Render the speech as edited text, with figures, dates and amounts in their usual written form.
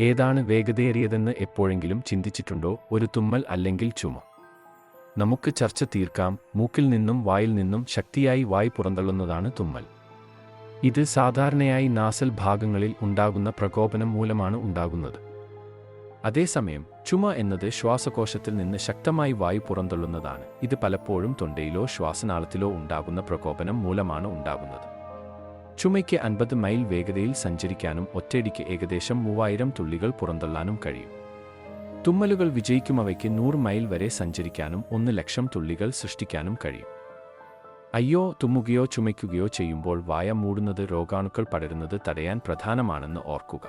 ഏതാണ് വേഗതയേറിയതെന്ന് എപ്പോഴെങ്കിലും ചിന്തിച്ചിട്ടുണ്ടോ? ഒരു തുമ്മൽ അല്ലെങ്കിൽ ചുമ? നമുക്ക് ചർച്ച തീർക്കാം. മൂക്കിൽ നിന്നും വായിൽ നിന്നും ശക്തിയായി വായു പുറന്തള്ളുന്നതാണ് തുമ്മൽ. ഇത് സാധാരണയായി നാസൽ ഭാഗങ്ങളിൽ ഉണ്ടാകുന്ന പ്രകോപനം മൂലമാണ് ഉണ്ടാകുന്നത്. അതേസമയം ചുമ എന്നത് ശ്വാസകോശത്തിൽ നിന്ന് ശക്തമായി വായു പുറന്തള്ളുന്നതാണ്. ഇത് പലപ്പോഴും തൊണ്ടയിലോ ശ്വാസനാളത്തിലോ ഉണ്ടാകുന്ന പ്രകോപനം മൂലമാണ് ഉണ്ടാകുന്നത്. ചുമയ്ക്ക് 50 മൈൽ വേഗതയിൽ സഞ്ചരിക്കാനും ഒറ്റയടിക്ക് ഏകദേശം 3000 തുള്ളികൾ പുറന്തള്ളാനും കഴിയും. തുമ്മലുകൾ വിജയിക്കുമവയ്ക്ക് 100 മൈൽ വരെ സഞ്ചരിക്കാനും 1,00,000 തുള്ളികൾ സൃഷ്ടിക്കാനും കഴിയും. അയ്യോ, തുമ്മുകയോ ചുമയ്ക്കുകയോ ചെയ്യുമ്പോൾ വായ മൂടുന്നത് രോഗാണുക്കൾ പടരുന്നത് തടയാൻ പ്രധാനമാണെന്ന് ഓർക്കുക.